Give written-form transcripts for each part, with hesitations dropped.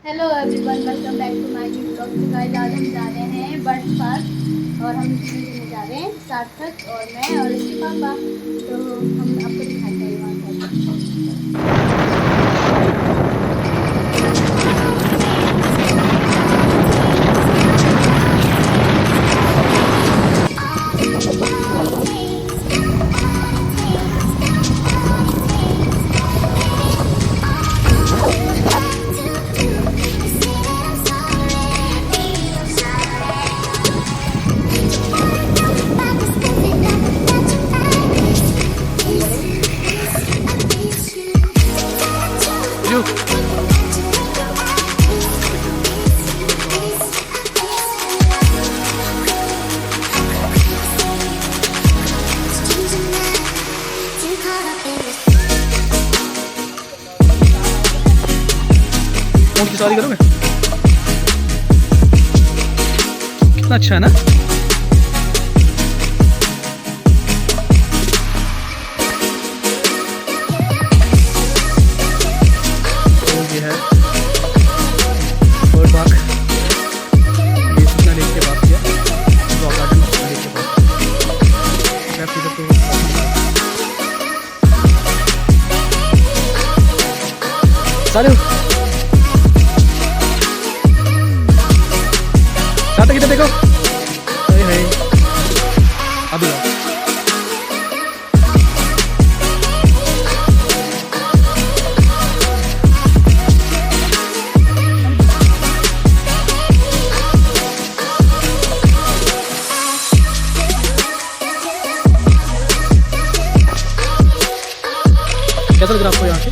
Hello everyone, welcome back to my new blog. तो guys, आज हम जा रहे हैं बर्ड्स पार्क और हम घूमने घूमने जा रहे हैं सार्थक और मैं और इसके पापा। तो हम आपको दिखाते हैं वहाँ पर। You. ऊँट की सवारी करोगे? कितना अच्छा है ना? ये है बर्ड पार्क। ये सुखना लेक के पास है, रॉक गार्डन सुखना लेक के पास। लेफ्ट इधर तो सारे साथ किधर देखो। अरे है अभी आओ। कैसा लग रहा है आपको यहाँ से?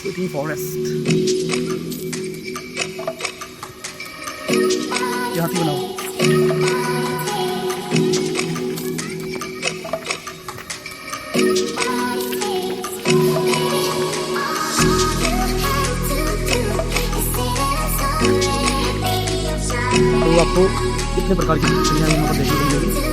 City forest. ये हाथी बनाओ। तो आपको कितने प्रकार की चिड़िया यहाँ पर देखने को मिलेगी।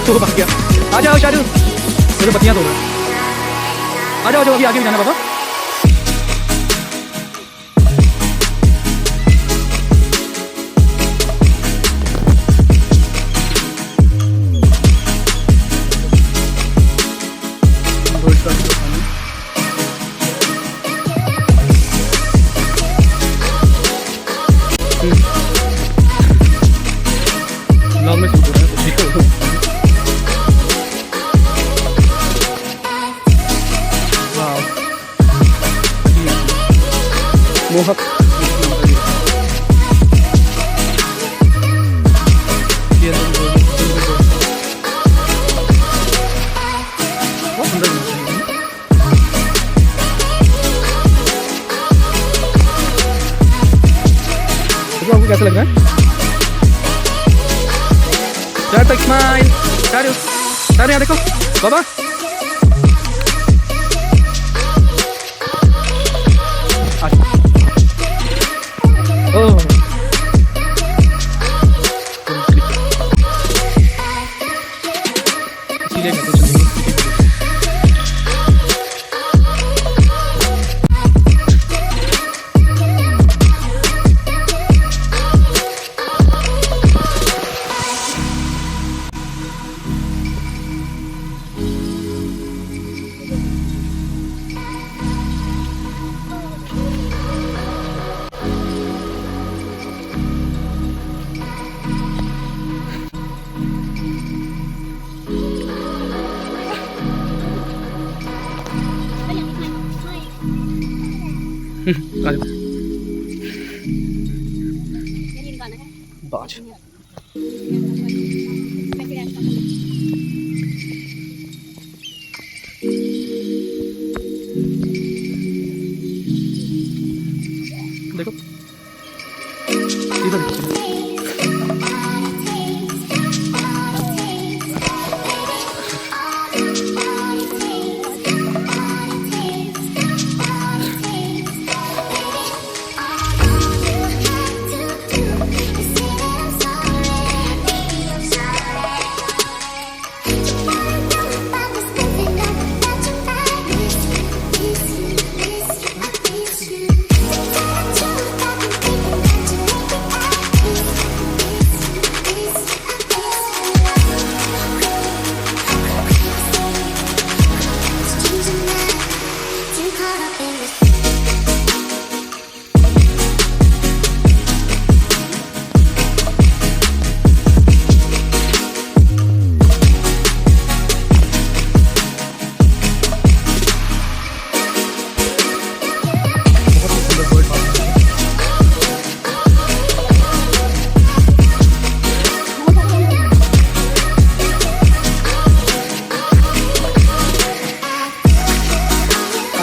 तो भाग गया। आ जाओ शारू, मुझे पत्तियाँ तोड़ रहा है। आ जाओ अभी आगे भी जाना पापा। ब्लॉग में शूट हो रहा है कुछ। मोहक बहुत सुंदर है। तो आपको कैसा लग रहा है? तक स्माइल। सारे सारे यहाँ देखो बाबा। ओह इसीलिए कहते हैं बाज।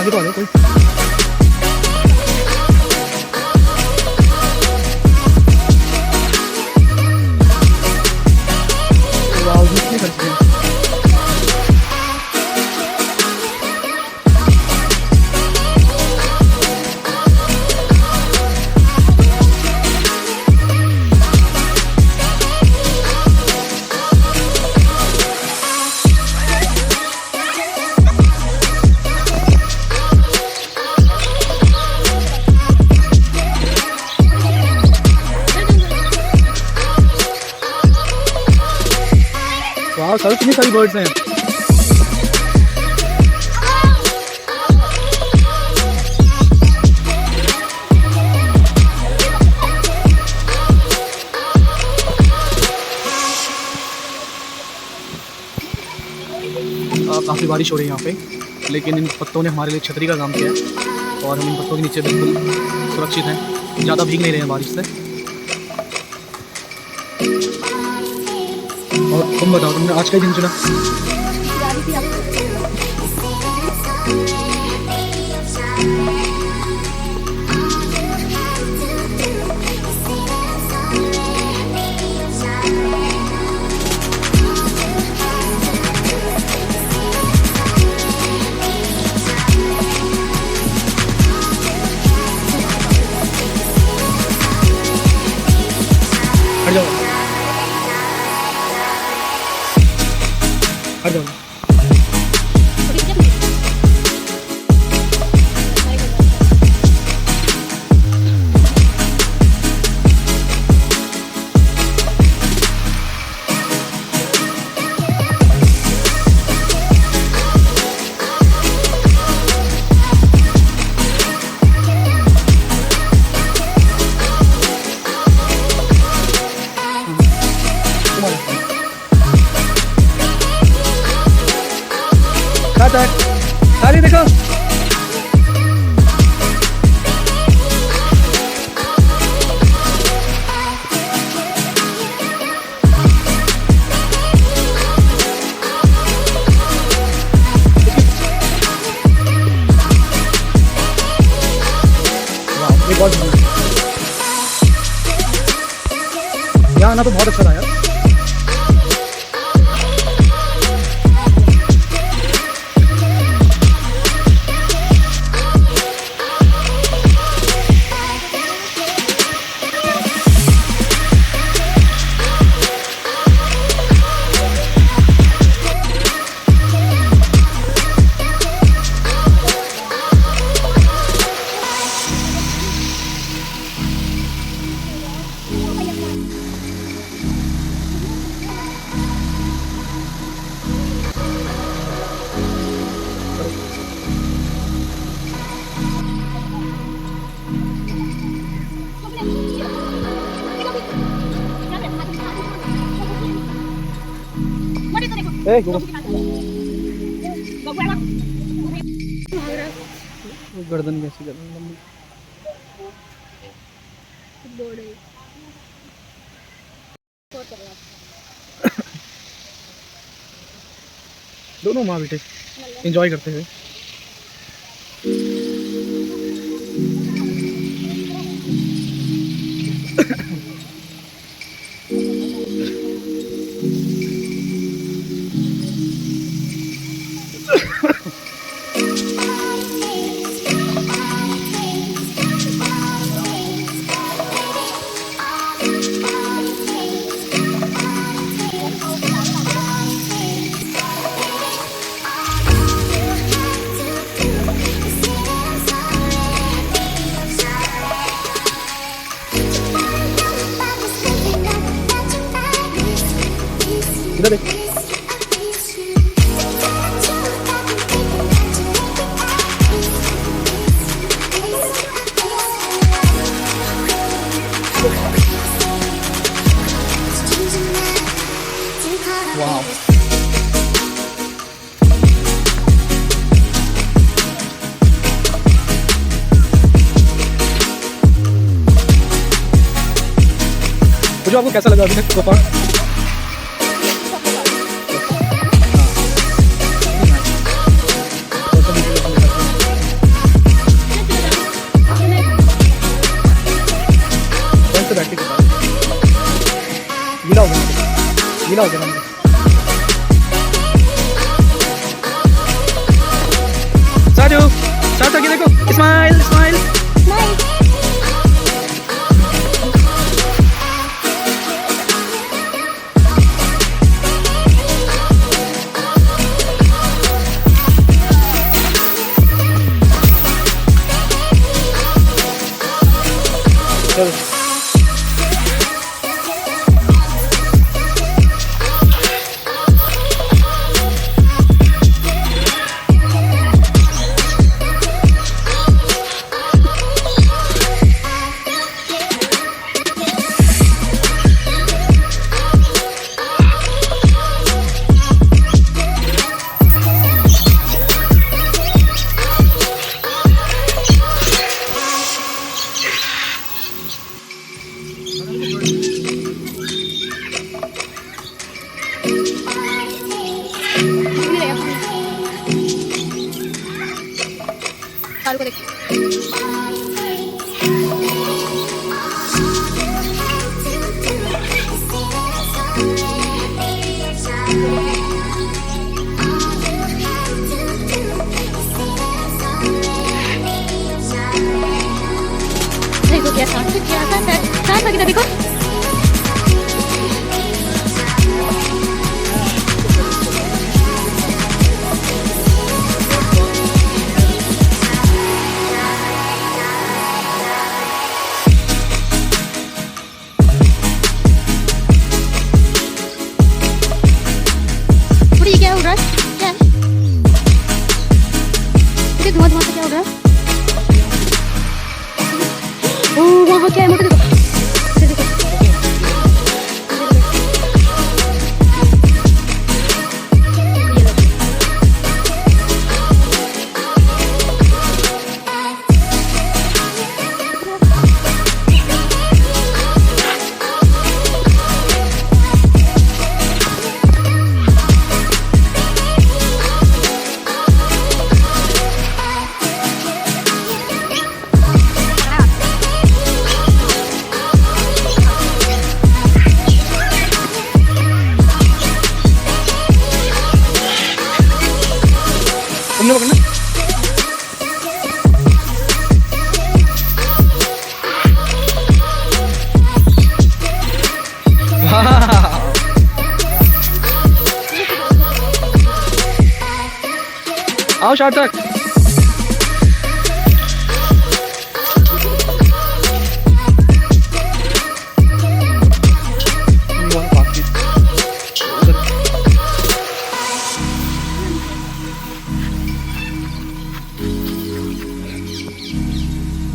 आगे तो आ जाओ कोई। वाह जितने खर्च किए। वाह सर कितनी सारी बर्ड्स हैं। काफ़ी बारिश हो रही है यहाँ पे, लेकिन इन पत्तों ने हमारे लिए छतरी का काम किया है और हम इन पत्तों के नीचे बिल्कुल सुरक्षित हैं, ज़्यादा भीग नहीं रहे हैं बारिश से। और तुम बताओ तुमने आज का ही दिन चुना? हट जाओ हट जाओ। सारी देखो यहाँ आना तो बहुत अच्छा था यार। गर्दन कैसी गर्दन लंबी। दोनों माँ बेटे एंजॉय करते हुए। इधर देख। वाह मुझे आपको कैसा लगा अभी तक सोफा? गीला हो गया मैंने। साजू साथ आगे देखो, स्माइल स्माइल। चलो चालू को देखिए। देखो क्या साथ लगी था, देखो। पूरी क्या हो रहा है? क्या है? ये धुआं धुआं से क्या हो रहा है? ओह वहाँ क्या है? मोटे देखो। ये देखो। ये लो। तुमने पकड़ना। आओ सार्थक।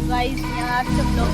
गाइस यहाँ आज का ब्लॉग